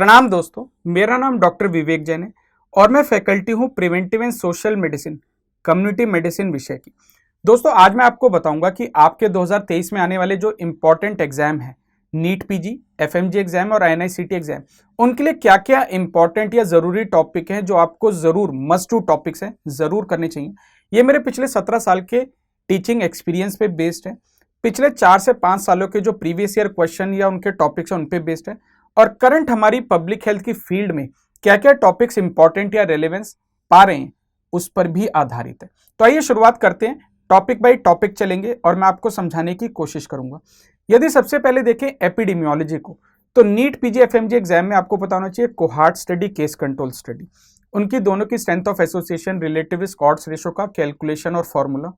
प्रणाम दोस्तों, मेरा नाम डॉक्टर विवेक जैन है और मैं फैकल्टी हूं preventive and social medicine community medicine विषय की। दोस्तों, आज मैं आपको बताऊंगा कि आपके 2023 में आने वाले जो इंपॉर्टेंट एग्जाम है, नीट पीजी, एफएमजी एग्जाम और आईएनआईसीटी एग्जाम, उनके लिए क्या क्या इंपॉर्टेंट या जरूरी टॉपिक हैं जो आपको जरूर मस्ट टू टॉपिक्स हैं, जरूर करने चाहिए। ये मेरे पिछले 17 साल के टीचिंग एक्सपीरियंस पे बेस्ड है। पिछले 4 से 5 सालों के जो प्रीवियस ईयर क्वेश्चन या उनके टॉपिक्स हैं उन पे बेस्ड है और करंट हमारी पब्लिक हेल्थ की फील्ड में क्या क्या टॉपिक्स इंपॉर्टेंट या रेलेवेंस पा रहे हैं उस पर भी आधारित है। तो आइए शुरुआत करते हैं, टॉपिक बाय टॉपिक चलेंगे और मैं आपको समझाने की कोशिश करूंगा। यदि सबसे पहले देखें एपिडेमियोलॉजी को, तो नीट पीजी एफएमजी एग्जाम में आपको पता होना चाहिए cohort study, case control study, उनकी दोनों की strength of association, relative risk odds ratio का कैलकुलेशन और फॉर्मूला,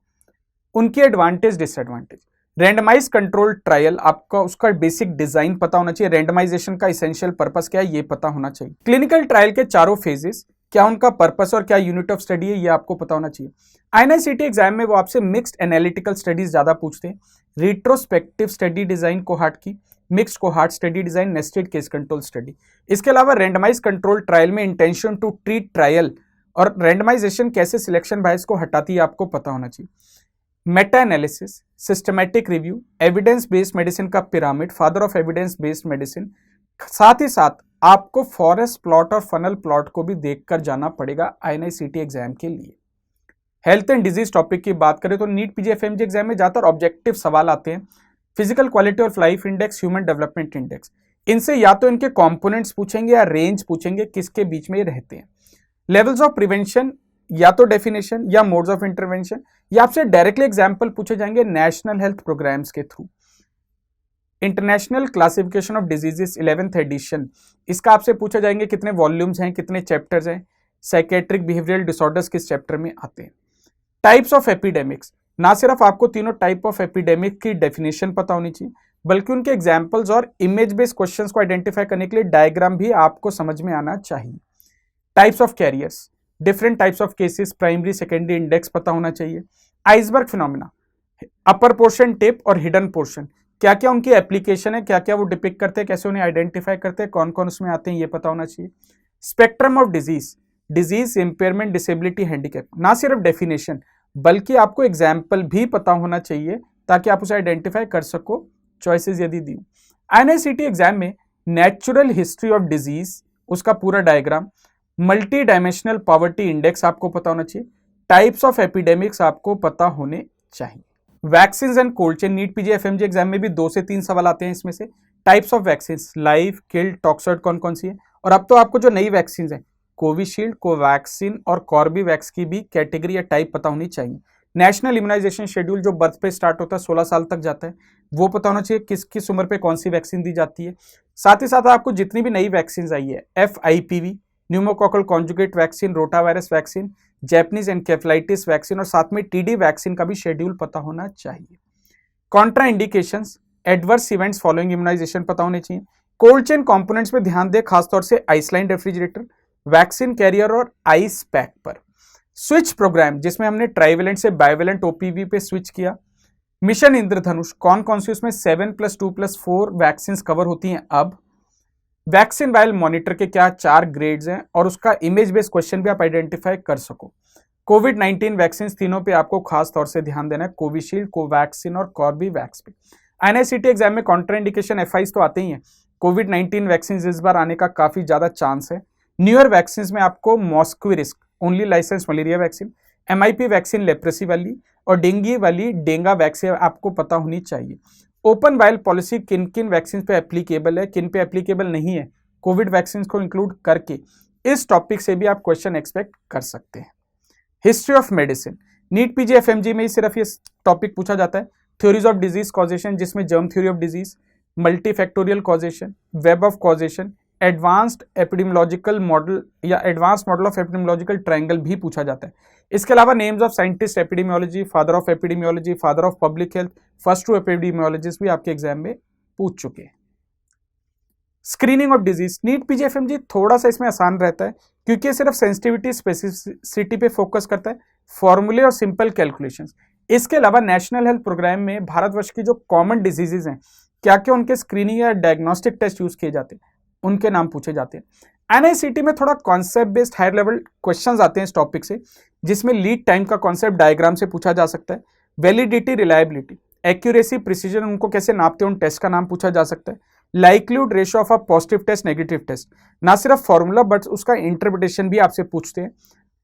उनकी advantage disadvantage, randomise control trial आपका उसका बेसिक डिजाइन पता होना चाहिए, रैंडमाइजेशन का इसेंशियल पर्पस क्या है ये पता होना चाहिए, क्लिनिकल ट्रायल के चारों फेजेस क्या उनका पर्पस और क्या यूनिट ऑफ स्टडी है ये आपको पता होना चाहिए। आईएनआईसीटी एग्जाम में वो आपसे मिक्स्ड एनालिटिकल स्टडीज ज्यादा पूछते हैं, रिट्रोस्पेक्टिव स्टडी डिजाइन कोहार्ट की, mixed cohort study design, nested case control study. इसके अलावा रैंडमाइज कंट्रोल ट्रायल में इंटेंशन टू ट्रीट ट्रायल और रैंडमाइजेशन कैसे सिलेक्शन बायस को हटाती है आपको पता होना चाहिए। Meta analysis, systematic review, evidence based medicine का pyramid, father of evidence based medicine, साथ ही साथ आपको फॉरेस्ट प्लॉट और फनल प्लॉट को भी देखकर जाना पड़ेगा आईएनआईसीटी एग्जाम के लिए। हेल्थ एंड डिजीज टॉपिक की बात करें तो नीट पीजी एफएमजी एग्जाम में ज्यादातर ऑब्जेक्टिव सवाल आते हैं, physical quality of life index, human development index. इनसे या तो इनके कंपोनेंट्स पूछेंगे या रेंज पूछेंगे, किसके बीच में ये रहते हैं। लेवल्स ऑफ प्रिवेंशन, या तो डेफिनेशन या मोड्स ऑफ इंटरवेंशन, या आपसे डायरेक्टली एग्जांपल पूछे जाएंगे नेशनल हेल्थ प्रोग्राम्स के through. International classification of diseases 11th edition, इसका आपसे पूछे जाएंगे कितने वॉल्यूम्स हैं, कितने चैप्टर्स हैं, साइकेट्रिक बिहेवियरल डिसऑर्डर्स किस चैप्टर में आते हैं। टाइप्स ऑफ एपिडेमिक्स, ना सिर्फ आपको तीनों टाइप ऑफ एपिडेमिक की डेफिनेशन पता होनी चाहिए बल्कि उनके एग्जाम्पल्स और इमेज बेस्ड क्वेश्चंस को आइडेंटिफाई करने के लिए डायग्राम भी आपको समझ में आना चाहिए। Types of carriers, different types of cases, primary secondary index पता होना चाहिए। Iceberg phenomena, upper portion, tip और हिडन पोर्शन, क्या क्या उनकी एप्लीकेशन है, क्या क्या वो डिपिक्ट करते हैं, कैसे उन्हें आइडेंटिफाई करते हैं, कौन कौन उसमें आते हैं ये पता होना चाहिए। Spectrum of disease, disease, impairment, disability, handicap, ना सिर्फ डेफिनेशन बल्कि आपको एग्जाम्पल भी पता होना चाहिए ताकि आप उसे आइडेंटिफाई कर सको चॉइसेस यदि दी। आईएनआईसीटी एग्जाम में नेचुरल हिस्ट्री ऑफ डिजीज, उसका पूरा diagram, multi dimensional poverty index आपको पता होना चाहिए, टाइप्स ऑफ एपिडेमिक्स आपको पता होने चाहिए। Vaccine and cold chain, NEET PG FMG exam में भी 2 से 3 सवाल आते हैं इसमें से। Types of vaccine, live, killed, toxoid कौन कौन सी है, और अब तो आपको जो नई वैक्सीन है कोविशील्ड, कोवैक्सीन और कॉर्बीवैक्स की भी कैटेगरी या टाइप पता होनी चाहिए। नेशनल इम्यूनाइजेशन शेड्यूल जो बर्थ पे स्टार्ट होता है 16 साल तक जाता है, वो पता होना चाहिए किस किस उम्र पे कौन सी वैक्सीन दी जाती है। साथ ही साथ आपको जितनी भी नई वैक्सीन आई है, FIPV, pneumococcal conjugate vaccine, rotavirus vaccine, Japanese encephalitis vaccine और साथ में टीडी वैक्सीन का भी शेड्यूल पता होना चाहिए। Contraindications, adverse events following immunisation पता होने चाहिए। कोल्ड चेन कंपोनेंट्स पे ध्यान दें, खासतौर से आइसलैंड रेफ्रिजरेटर, वैक्सीन कैरियर और आइस पैक पर। स्विच प्रोग्राम, जिसमें हमने ट्राइवेलेंट से बाइवेलेंट OPV पे स्विच किया। मिशन इंद्रधनुष, कौन कौन सी उसमें 7+2+4 वैक्सीन कवर होती हैं अब। वैक्सीन वायल मॉनिटर के क्या 4 ग्रेड्स हैं और उसका इमेज बेस्ड क्वेश्चन भी आप आइडेंटिफाई कर सको। कोविड-19 वैक्सीन, तीनों पे आपको खास तौर से ध्यान देना है, कोविशील्ड, कोवैक्सीन और कॉर्बीवैक्स पे। आईएनआईसीटी एग्जाम में कॉन्ट्राइंडिकेशन FIs तो आते ही हैं, कोविड-19 वैक्सीन इस बार आने का काफी ज्यादा चांस है। न्यूअर वैक्सीन में आपको Mosquirix, only licence malaria vaccine, MIP vaccine leprosy वाली और डेंगू वाली डेंगा वैक्सीन आपको पता होनी चाहिए। ओपन वायल पॉलिसी किन किन वैक्सीन पे एप्लीकेबल है, किन पे एप्लीकेबल नहीं है, कोविड वैक्सीन को इंक्लूड करके इस टॉपिक से भी आप क्वेश्चन एक्सपेक्ट कर सकते हैं। History of medicine, NEET PG FMG में ही सिर्फ ये टॉपिक पूछा जाता है। थ्योरीज ऑफ डिजीज कॉजेशन, जिसमें germ theory of disease, multifactorial causation, web of causation, advanced epidemiological model या advanced model of epidemiological triangle भी पूछा जाता है। इसके अलावा names of scientist epidemiology, father of epidemiology, father of public health, first two epidemiologist भी आपके exam में पूछ चुके हैं। Screening of disease, NEET PG FMG थोड़ा सा इसमें आसान रहता है क्योंकि सिर्फ सेंसिटिविटी स्पेसिफिसिटी पे फोकस करता है, फॉर्मूले और सिंपल कैलकुलेशंस। इसके अलावा नेशनल हेल्थ प्रोग्राम में भारतवर्ष की जो कॉमन डिजीजेज हैं क्या क्या उनके स्क्रीनिंग या डायग्नोस्टिक टेस्ट यूज किए जाते हैं उनके नाम पूछे जाते हैं। एनआईसीटी में थोड़ा concept based higher level questions आते हैं इस टॉपिक से, जिसमें लीड टाइम का कॉन्सेप्ट डायग्राम से पूछा जा सकता है, वैलिडिटी, रिलायबिलिटी, एक्यूरेसी, प्रिसीजन, उनको कैसे नापते हैं उन टेस्ट का नाम पूछा जा सकता है, likelihood ratio of a positive test, negative test, ना सिर्फ फॉर्मूला बट उसका इंटरप्रिटेशन भी आपसे पूछते हैं।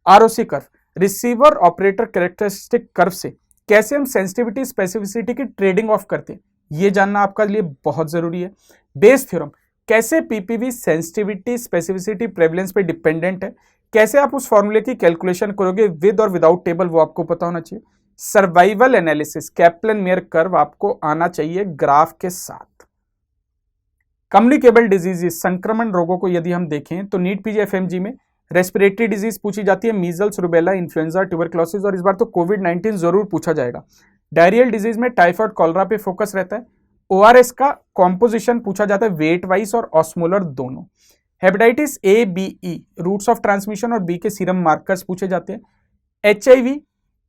ROC curve, receiver operator characteristic curve से कैसे हम सेंसिटिविटी स्पेसिफिसिटी की ट्रेडिंग ऑफ करते हैं, ये जानना आपका लिए बहुत जरूरी है। बेस थ्योरम, कैसे पीपीवी सेंसिटिविटी स्पेसिफिसिटी प्रेवलेंस पे डिपेंडेंट है, कैसे आप उस फॉर्मूले की कैलकुलेशन करोगे विद और विदाउट टेबल, वो आपको पता होना चाहिए। Survival analysis, Kaplan mayor curve आपको आना चाहिए ग्राफ के साथ। कम्युनिकेबल डिजीजेस, संक्रमण रोगों को यदि हम देखें तो नीट पीजी एफएमजी में रेस्पिरेटरी डिजीज पूछी जाती है, मीजल्स, रुबेला, इन्फ्लुएंजा, ट्यूबरक्लोसिस, और इस बार तो कोविड-19 जरूर पूछा जाएगा। डायरियल डिजीज में टाइफाइड, कॉलरा पे फोकस रहता है। ओआरएस का कॉम्पोजिशन पूछा जाता है, वेट वाइज और ऑस्मोलर दोनों। Hepatitis A, B, E, routes of transmission और बी के सीरम मार्कर्स पूछे जाते हैं। एचआईवी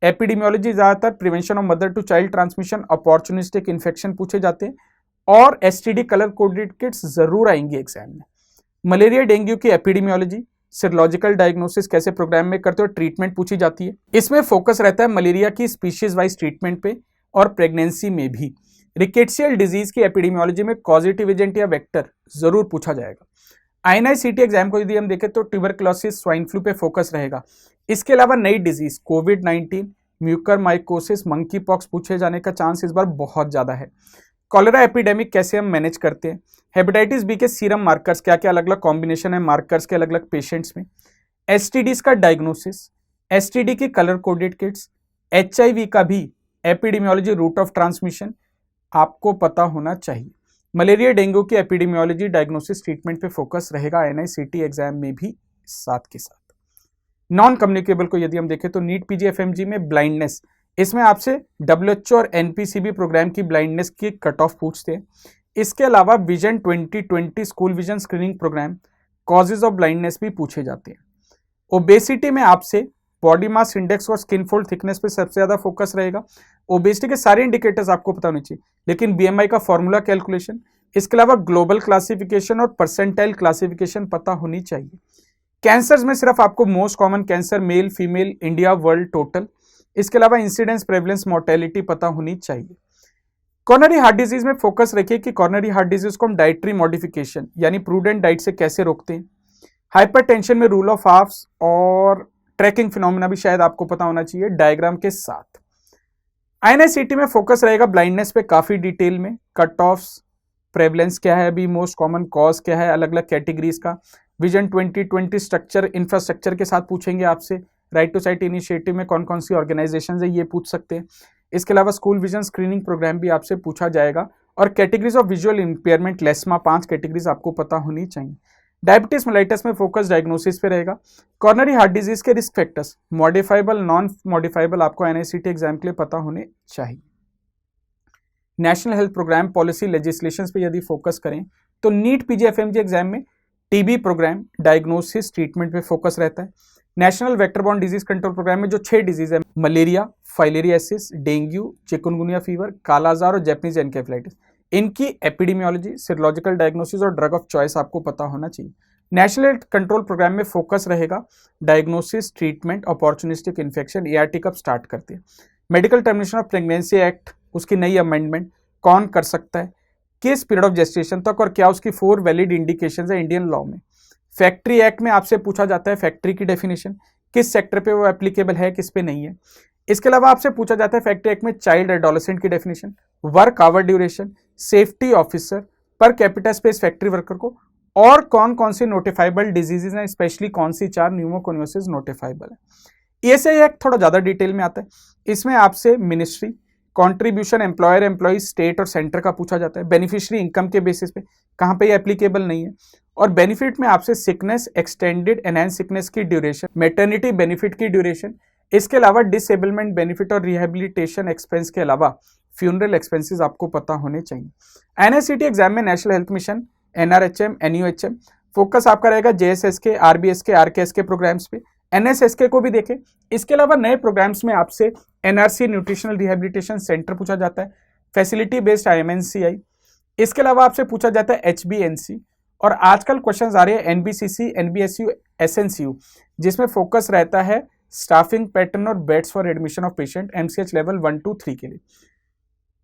एपिडेमियोलॉजी, ज्यादातर prevention of mother to child transmission, opportunistic infection पूछे जाते हैं। और एसटीडी कलर कोडेड किट्स जरूर आएंगी एग्जाम में। मलेरिया डेंगू की एपिडेमियोलॉजी, सीरोलॉजिकल डायग्नोसिस कैसे प्रोग्राम में करते हो, ट्रीटमेंट पूछी जाती है। इसमें फोकस रहता है मलेरिया की स्पीशीज वाइज ट्रीटमेंट पे और प्रेगनेंसी में भी। रिकेट्सियल डिजीज की एपिडेमियोलॉजी में कॉजेटिव एजेंट या वेक्टर जरूर पूछा जाएगा। आईएनआईसीटी एग्जाम को यदि हम देखें तो ट्यूबरक्लोसिस, स्वाइन फ्लू पे फोकस रहेगा। इसके अलावा नई डिजीज कोविड-19, म्यूकरमाइकोसिस, मंकी पॉक्स पूछे जाने का चांस इस बार बहुत ज्यादा है। कॉलेरा एपिडेमिक कैसे हम मैनेज करते हैं। हेपेटाइटिस बी के सीरम मार्कर्स, क्या क्या अलग अलग कॉम्बिनेशन है मार्कर्स के अलग अलग पेशेंट्स में। एसटीडीज का डायग्नोसिस, एसटीडी की कलर कोडेड किट्स, एचआईवी का भी एपिडेमियोलॉजी, रूट ऑफ ट्रांसमिशन आपको पता होना चाहिए। मलेरिया डेंगू की एपिडेमियोलॉजी, डायग्नोसिस, ट्रीटमेंट पे फोकस रहेगा एनआईसीटी एग्जाम में भी साथ के साथ। नॉन कम्युनिकेबल को यदि हम देखें तो नीट पीजी एफएमजी में ब्लाइंडनेस, इसमें आपसे डब्ल्यूएचओ और एनपीसीबी प्रोग्राम की ब्लाइंडनेस की कट ऑफ पूछते हैं। इसके अलावा vision 2020 school vision screening programme, causes of blindness भी पूछे जाते हैं। ओबेसिटी में आपसे बॉडी मास इंडेक्स और स्किन फोल्ड थिकनेस पे सबसे ज्यादा फोकस रहेगा। ओबेसिटी के सारे इंडिकेटर्स आपको पता होने चाहिए, लेकिन बीएमआई का फॉर्मूला कैलकुलेशन, इसके अलावा ग्लोबल क्लासिफिकेशन और परसेंटाइल क्लासिफिकेशन पता होनी चाहिए। कैंसर्स में सिर्फ आपको most common cancer, male, female, India, world, total, इसके अलावा इंसिडेंस, प्रेवलेंस, मोर्टेलिटी पता होनी चाहिए। कॉर्नरी हार्ट डिजीज में फोकस रखिए कि कॉर्नरी हार्ट डिजीज को हम डाइटरी मॉडिफिकेशन यानी प्रूडेंट डाइट से कैसे रोकते हैं। हाइपरटेंशन में रूल ऑफ हाफ्स और ट्रैकिंग फिनोमेना भी शायद आपको पता होना चाहिए डायग्राम के साथ। आईएनआईसीटी में फोकस रहेगा ब्लाइंडनेस पे काफी डिटेल में, कट ऑफ्स, प्रेवलेंस क्या है अभी, मोस्ट कॉमन कॉज क्या है, अलग अलग कैटेगरीज का। विजन 2020 स्ट्रक्चर, इंफ्रास्ट्रक्चर के साथ पूछेंगे आपसे। राइट टू साइट इनिशिएटिव में कौन कौन सी ऑर्गेनाइजेशन है ये पूछ सकते हैं। इसके अलावा स्कूल विजन स्क्रीनिंग प्रोग्राम भी आपसे पूछा जाएगा। और कैटेगरीज ऑफ विजुअल इंपेयरमेंट, लेस्मा, 5 कैटेगरीज आपको पता होनी चाहिए। डायबिटीज मेलाइटस में फोकस डायग्नोसिस पे रहेगा। कॉर्नरी हार्ट डिजीज के risk factors, modifiable, non modifiable, आपको एनआईसीटी एग्जाम के लिए पता होने चाहिए। National health programme, policy, legislation पे यदि फोकस करें तो नीट पीजी एफएमजी एग्जाम में टीबी प्रोग्राम, डायग्नोसिस, ट्रीटमेंट पे फोकस रहता है। National vector borne disease control programme में जो 6 डिजीज है, malaria, filariasis, dengue, chikungunya fever, kala-azar और जैपनीज एनकेफेलाइटिस, इनकी एपिडेमियोलॉजी, सीरोलॉजिकल डायग्नोसिस और ड्रग ऑफ चॉइस आपको पता होना चाहिए। नेशनल हेल्थ कंट्रोल प्रोग्राम में फोकस रहेगा diagnosis, treatment, opportunistic infection, ART कब स्टार्ट करते हैं। Medical termination of pregnancy act, उसकी नई अमेंडमेंट कौन कर सकता है, किस पीरियड ऑफ जेस्टेशन तक, और क्या उसकी 4 वैलिड इंडिकेशंस है इंडियन लॉ में। फैक्ट्री एक्ट में आपसे पूछा जाता है फैक्ट्री की डेफिनेशन, किस सेक्टर पे वो एप्लीकेबल है, किस पे नहीं है। इसके अलावा आपसे पूछा जाता है फैक्ट्री एक्ट में चाइल्ड एडोलेसेंट की definition, work hour duration, safety officer, per capita space factory worker को, और कौन कौन सी नोटिफाइबल डिजीजेज हैं, स्पेशली कौन सी 4 न्यूमोकोनियोसिस नोटिफाइबल है। ईएसआई एक्ट थोड़ा ज्यादा डिटेल में आता है। इसमें आपसे ministry, contribution, employer, employ, state और सेंटर का पूछा जाता है। बेनिफिशियरी इनकम के बेसिस पे कहां पे ये एप्लीकेबल नहीं है। और बेनिफिट में आपसे सिकनेस, एक्सटेंडेड एनहांस सिकनेस की ड्यूरेशन, मैटरनिटी बेनिफिट की ड्यूरेशन, इसके अलावा डिसेबलमेंट बेनिफिट और रिहेबिलिटेशन एक्सपेंस के अलावा फ्यूनरल एक्सपेंसेस आपको पता होने चाहिए। एनआईसीटी एग्जाम में national health mission, NRHM, NUHM, focus आपका रहेगा जेएसएसके, आरबीएसके, आरकेएसके प्रोग्राम्स पे। एनएसएसके को भी देखें। इसके अलावा नए प्रोग्राम्स में आपसे एनआरसी, न्यूट्रिशनल रिहेबिलिटेशन सेंटर पूछा जाता है, फैसिलिटी बेस्ड आईएमएनसीआई। इसके अलावा आपसे पूछा जाता है एचबीएनसी और आजकल क्वेश्चंस आ रहे हैं एनबीसीसी, एनबीएसयू, एसएनसीयू, जिसमें फोकस रहता है स्टाफिंग पैटर्न और beds for admission of patient MCH level 1 to 3 के लिए।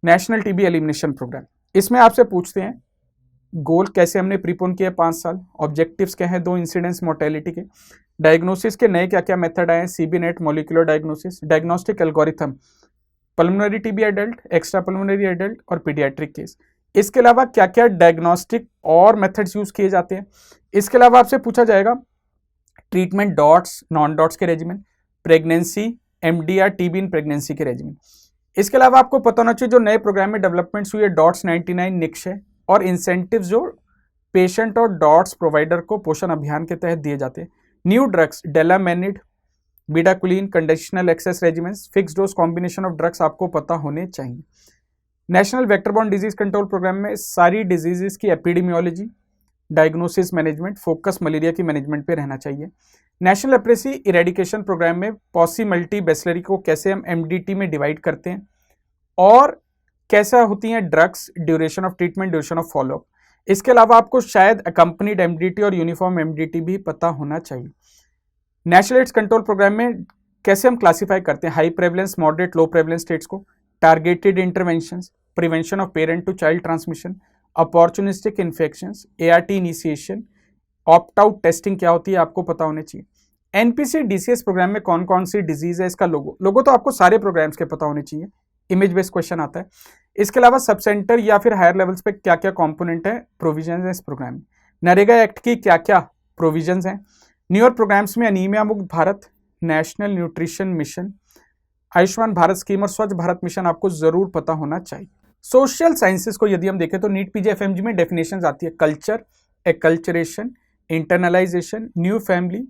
नेशनल टीबी एलिमिनेशन प्रोग्राम, इसमें आपसे पूछते हैं गोल कैसे हमने प्रीपोन किया 5 साल, ऑब्जेक्टिव्स क्या है, 2 इंसिडेंट्स मोर्टेलिटी के, डायग्नोसिस के नए क्या क्या मेथड आए हैं, CB net, molecular diagnosis, diagnostic algorithm, pulmonary TB adult, extra pulmonary adult और पीडियाट्रिक केस। इसके अलावा क्या क्या डायग्नोस्टिक और मेथड्स यूज किए जाते हैं। इसके अलावा आपसे पूछा जाएगा ट्रीटमेंट डॉट्स, नॉन डॉट्स के regiment, pregnancy, MDR, TB in pregnancy के रेजिमेंट। इसके अलावा आपको पता होना चाहिए जो नए प्रोग्राम में डेवलपमेंट्स हुई है डॉट्स 99 निक्षय और इंसेंटिव्स जो पेशेंट और डॉट्स प्रोवाइडर को पोषण अभियान के तहत दिए जाते हैं। New drugs, delamanid, bedaquiline, conditional access regimens, fix dose combination of drugs आपको पता होने चाहिए। National vector borne disease control programme में सारी डिजीजेस की epidemiology, diagnosis, management, focus malaria की मैनेजमेंट पे रहना चाहिए। नेशनल लेप्रेसी इरेडिकेशन प्रोग्राम में पॉसी मल्टी बेसिलरी को कैसे हम एमडीटी में डिवाइड करते हैं और कैसा होती हैं drugs, duration of treatment, duration of follow up. इसके अलावा आपको शायद अकम्पनीड एमडीटी और यूनिफॉर्म एमडीटी भी पता होना चाहिए। नेशनल एड्स कंट्रोल प्रोग्राम में कैसे हम क्लासिफाई करते हैं high prevalence, moderate, low prevalence states को, targeted interventions, prevention of parent to child transmission, opportunistic infections, ART initiation, opt out testing क्या होती है आपको पता होने चाहिए। एनपीसी डीसीएस प्रोग्राम में कौन कौन सी डिजीज है, इसका लोगो तो आपको सारे प्रोग्राम्स के पता होने चाहिए, इमेज बेस्ड क्वेश्चन आता है। इसके अलावा सब सेंटर या फिर हायर लेवल्स पे क्या क्या कंपोनेंट है, प्रोविजन है इस प्रोग्राम में। नरेगा एक्ट की क्या क्या प्रोविजंस हैं। न्यूअर प्रोग्राम्स में अनीमिया मुक्त Bharat, national nutrition mission, Ayushman Bharat scheme और स्वच्छ भारत मिशन आपको जरूर पता होना चाहिए। सोशल साइंसेस को यदि हम देखें तो नीट पीजी एफएमजी में डेफिनेशंस आती है culture, acculturation, internalisation, new family,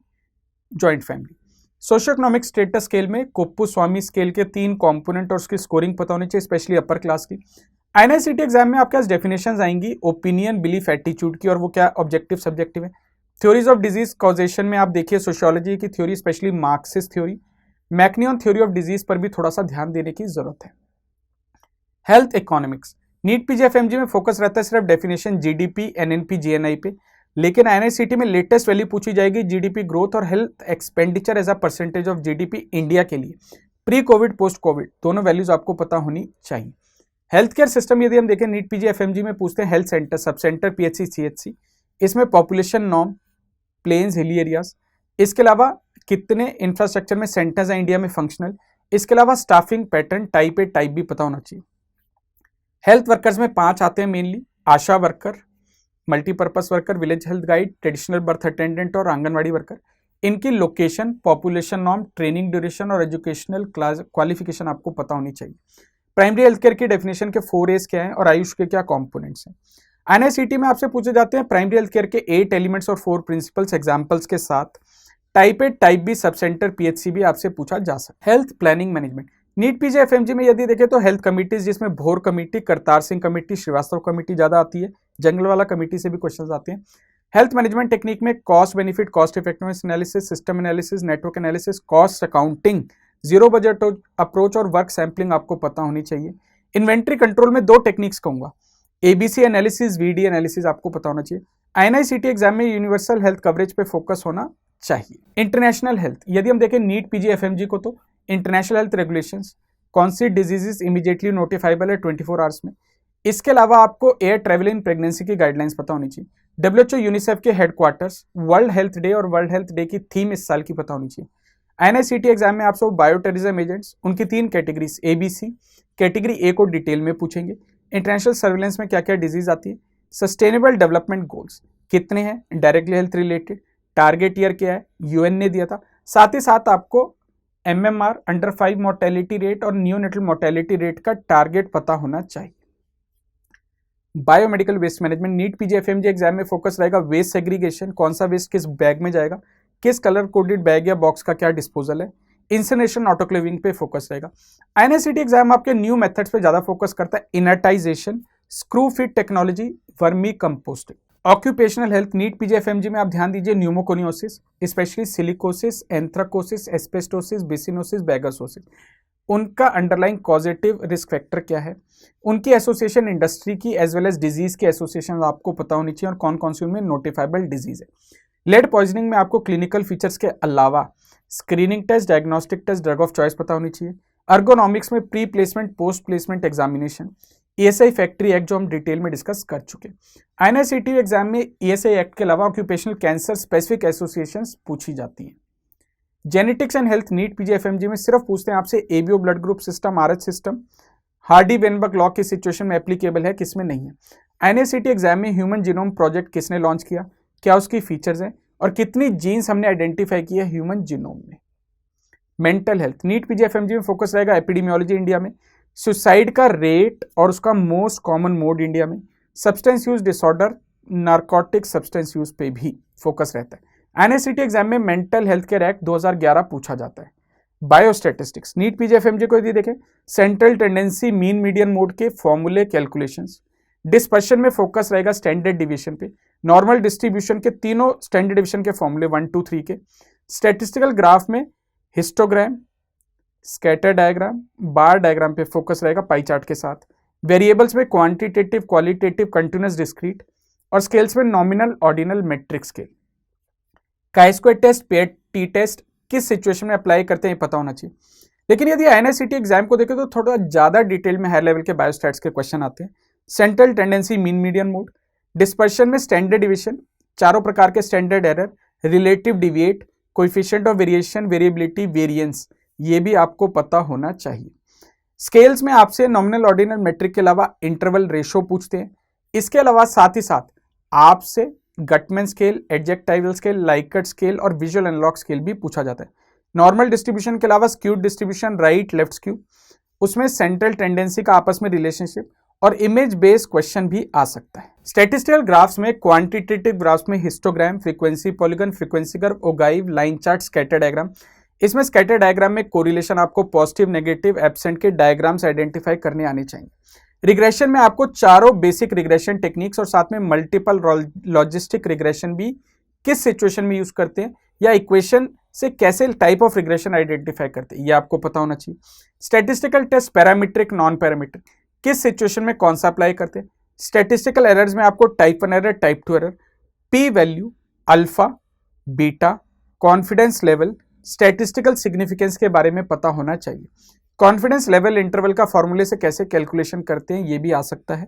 joint family. Socio economic status scale में कुप्पू स्वामी स्केल के 3 कंपोनेंट और उसकी स्कोरिंग पता होनी चाहिए, स्पेशली अपर क्लास की। आईएनआईसीटी एग्जाम में आपके पास डेफिनेशंस आएंगी ओपिनियन, बिलीफ, एटीट्यूड की, और वो क्या ऑब्जेक्टिव सब्जेक्टिव है। थ्योरीज ऑफ डिजीज कॉजेशन में आप देखिए सोशियोलॉजी की थ्योरी, स्पेशली मार्क्सिस्ट थ्योरी, मैक्नियन थ्योरी ऑफ डिजीज पर भी थोड़ा सा ध्यान देने की जरूरत है। हेल्थ इकोनॉमिक्स, नीट पीजीएफएमजी में फोकस रहता है सिर्फ डेफिनेशन जीडीपी, एनएनपी, जीएनआई पे, लेकिन आईएनआईसीटी में लेटेस्ट वैल्यू पूछी जाएगी जीडीपी ग्रोथ और health expenditure as a percentage of GDP India के लिए, प्री कोविड, पोस्ट कोविड, दोनों वैल्यूज आपको पता होनी चाहिए। हेल्थ केयर सिस्टम यदि हम देखें नीट पीजीएफएमजी में पूछते हैं health centre, sub centre, PHC, CHC, इसमें population norm, plains, hilly areas, इसके अलावा कितने इंफ्रास्ट्रक्चर में सेंटर्स हैं इंडिया में फंक्शनल, इसके अलावा staffing pattern, type A, type B पता होना चाहिए। हेल्थ वर्कर्स में 5 आते हैं mainly, ASHA worker, multipurpose worker, village health guide, traditional birth attendant और आंगनवाड़ी वर्कर। इनकी location, population norm, training duration और एजुकेशनल क्लास क्वालिफिकेशन आपको पता होनी चाहिए। प्राइमरी हेल्थ केयर की डेफिनेशन के 4 एज क्या है और आयुष के क्या कंपोनेंट्स हैं। आईएनआईसीटी में आपसे पूछे जाते हैं प्राइमरी हेल्थ केयर के 8 एलिमेंट्स और 4 प्रिंसिपल्स एग्जांपल्स के साथ। Type A, type B, sub centre, PHC भी आपसे पूछा जा सकता है। Health planning management, NEET PG FMG में यदि देखें तो हेल्थ कमिटीज, जिसमें Bhore committee, Kartar Singh committee, Shrivastava committee ज्यादा आती है, जंगलवाला कमेटी से भी क्वेश्चंस आते हैं। हेल्थ मैनेजमेंट टेक्निक में cost benefit, cost effectiveness analysis, system analysis, network analysis, cost accounting, zero budget approach और वर्क सैंपलिंग आपको पता होनी चाहिए। इन्वेंट्री कंट्रोल में 2 टेक्निक्स कहूंगा, एबीसी एनालिसिस, वीडी एनालिसिस आपको पता होना चाहिए। आईएनआईसीटी एग्जाम में यूनिवर्सल हेल्थ कवरेज पे फोकस होना चाहिए। इंटरनेशनल हेल्थ, यदि हम देखें नीट पीजीएफएमजी को तो इंटरनेशनल हेल्थ रेगुलेशंस, कौन सी डिजीजेस इमीडिएटली नोटिफाइबल है 24 आवर्स में। इसके अलावा आपको एयर ट्रेवल इन प्रेगनेंसी की गाइडलाइंस पता होनी चाहिए। डब्ल्यूएचओ यूनिसेफ के हेडक्वार्टर्स, वर्ल्ड हेल्थ डे और वर्ल्ड हेल्थ डे की थीम इस साल की पता होनी चाहिए। आईएनआईसीटी एग्जाम में आपसे बायोटेरिज्म एजेंट्स, उनकी 3 कैटेगरीज एबीसी, कैटेगरी ए को डिटेल में पूछेंगे। इंटरनेशनल सर्विलेंस में क्या क्या डिजीज आती है। सस्टेनेबल डेवलपमेंट गोल्स कितने हैं, directly health related, target year क्या है, यूएन ने दिया था। साथ ही साथ आपको एमएमआर, अंडर 5 मोर्टेलिटी रेट और न्यूनेटल मोर्टेलिटी रेट का टारगेट पता होना चाहिए। Biomedical waste management, NEET PG FMG exam में फोकस रहेगा वेस्ट सेग्रीगेशन, कौन सा वेस्ट किस बैग में जाएगा, किस कलर कोडेड बैग या बॉक्स का क्या डिस्पोजल है। इंसिनरेशन, ऑटोक्लेविंग पे फोकस रहेगा। आईएनआईसीटी एग्जाम आपके न्यू मेथड्स पे ज्यादा फोकस करता है, inertisation, screw fit technology, vermi composting. Occupational health, NEET PG FMG में आप ध्यान दीजिए pneumoconiosis, specially silicosis, anthracosis, asbestosis, byssinosis, bagassosis. उनका अंडरलाइंग कॉजेटिव रिस्क फैक्टर क्या है, उनकी एसोसिएशन इंडस्ट्री की एज वेल एज डिजीज की एसोसिएशन आपको पता होनी चाहिए और कौन कौन सी उनमें नोटिफाइबल डिजीज है। लेड पॉइजनिंग में आपको क्लिनिकल फीचर्स के अलावा screening test, diagnostic test, drug of choice पता होनी चाहिए। अर्गोनॉमिक्स में pre placement, post placement examination, ESI factory act जो हम डिटेल में डिस्कस कर चुके। आईएनआईसीटी एग्जाम में ईएसआई एक्ट के अलावा ऑक्यूपेशनल कैंसर स्पेसिफिक एसोसिएशंस पूछी जाती हैं। Genetics and health NEET PG FMG में सिर्फ पूछते हैं आपसे ABO blood group system, RH system, Hardy Weinberg law की सिचुएशन में एप्लीकेबल है, किसमें नहीं है। आईएनआईसीटी एग्जाम में ह्यूमन जीनोम प्रोजेक्ट किसने लॉन्च किया, क्या उसकी फीचर्स हैं और कितनी जीन्स हमने आइडेंटिफाई की है ह्यूमन जीनोम में। मेंटल हेल्थ नीट पीजीएफएमजी में फोकस रहेगा एपिडेमियोलॉजी इंडिया में, सुसाइड का रेट और उसका मोस्ट कॉमन मोड इंडिया में, substance use disorder, narcotic substance use पे भी फोकस रहता है। आईएनआईसीटी एग्जाम में मेंटल हेल्थ केयर एक्ट 2011 पूछा जाता है। बायोस्टैटिस्टिक्स नीट पीजीएफएमजी को यदि देखें, central tendency, mean median mode के फॉर्मूले, कैलकुलेशंस। डिस्पर्शन में फोकस रहेगा स्टैंडर्ड डिवीजन पे, नॉर्मल डिस्ट्रीब्यूशन के तीनों स्टैंडर्ड डिवीजन के फॉर्मूले 1, 2, 3 के। स्टैटिस्टिकल ग्राफ में histogram, scatter diagram, bar diagram पे फोकस रहेगा पाई चार्ट के साथ। वेरिएबल्स में क्वांटिटेटिव, क्वालिटेटिव, कंटिन्यूअस, डिस्क्रीट और स्केल्स में nominal, ordinal, metric scale. Chi square test, pair T test किस सिचुएशन में अप्लाई करते हैं पता होना चाहिए। लेकिन यदि आईएनआईसीटी एग्जाम को देखें तो थोड़ा ज्यादा डिटेल में हाई लेवल के बायोस्टैट्स के क्वेश्चन आते हैं। Central tendency, mean median mode, dispersion में स्टैंडर्ड डिवीजन, चारों प्रकार के standard error, relative deviate, coefficient of variation, variability, variance, ये भी आपको पता होना चाहिए। स्केल्स में आपसे नॉमिनल, ऑर्डिनल, मेट्रिक के अलावा इंटरवल, रेशो पूछते हैं। इसके अलावा साथ ही साथ आपसे Guttmann scale, एडजेक्टाइवल scale, Likert scale और विजुअल एनालॉग स्केल भी पूछा जाता है। नॉर्मल डिस्ट्रीब्यूशन के अलावा skewed distribution, right left skew, उसमें सेंट्रल टेंडेंसी का आपस में रिलेशनशिप और इमेज बेस्ड क्वेश्चन भी आ सकता है। स्टैटिस्टिकल ग्राफ्स में क्वांटिटेटिव ग्राफ्स में histogram, frequency polygon, frequency curve, ogive, line chart, scatter diagram. इसमें स्कैटर डायग्राम में कोरिलेशन आपको पॉजिटिव, नेगेटिव, एब्सेंट के डायग्राम्स आइडेंटिफाई करने आने चाहिए। रिग्रेशन में आपको चारों बेसिक रिग्रेशन टेक्निक्स और साथ में मल्टीपल लॉजिस्टिक रिग्रेशन भी किस सिचुएशन में यूज करते हैं या इक्वेशन से कैसे टाइप ऑफ रिग्रेशन आइडेंटिफाई करते हैं, ये आपको पता होना चाहिए। Statistical test, parametric, non parametric, किस सिचुएशन में कौन सा अप्लाई करते हैं। स्टैटिस्टिकल एरर्स में आपको type 1 error, type 2 error, P value, alpha, beta, confidence level, statistical significance के बारे में पता होना चाहिए। कॉन्फिडेंस लेवल इंटरवल का फॉर्मूले से कैसे कैलकुलेशन करते हैं ये भी आ सकता है।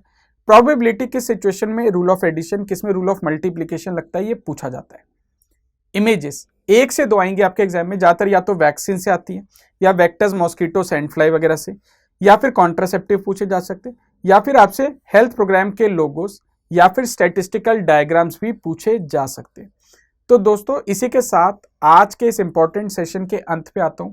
प्रोबेबिलिटी किस सिचुएशन में रूल ऑफ एडिशन, किस में रूल ऑफ मल्टीप्लिकेशन लगता है, ये पूछा जाता है। इमेजेस 1 से 2 आएंगे आपके एग्जाम में, ज्यादातर या तो वैक्सीन से आती है या वेक्टर्स, मॉस्किटो, सैंड फ्लाई वगैरह से, या फिर कॉन्ट्रासेप्टिव पूछे जा सकते हैं, या फिर आपसे हेल्थ प्रोग्राम के लोगोस या फिर स्टैटिस्टिकल डायग्राम्स भी पूछे जा सकते हैं। तो दोस्तों इसी के साथ आज के इस इंपॉर्टेंट सेशन के अंत पे आता हूं।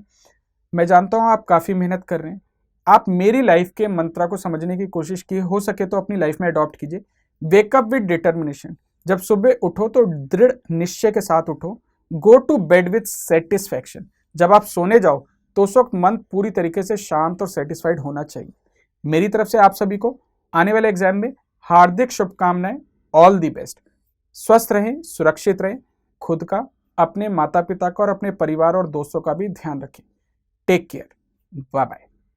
मैं जानता हूं आप काफी मेहनत कर रहे हैं, आप मेरी लाइफ के मंत्रा को समझने की कोशिश की, हो सके तो अपनी लाइफ में अडॉप्ट कीजिए। वेकअप विद डिटर्मिनेशन, जब सुबह उठो तो दृढ़ निश्चय के साथ उठो। Go to bed with satisfaction, जब आप सोने जाओ तो उस वक्त मन पूरी तरीके से शांत और सेटिस्फाइड होना चाहिए। मेरी तरफ से आप सभी को आने वाले एग्जाम में हार्दिक शुभकामनाएं। All the best. स्वस्थ रहें, सुरक्षित रहें, खुद का, अपने माता पिता का और अपने परिवार और दोस्तों का भी ध्यान रखें। Take care, bye bye.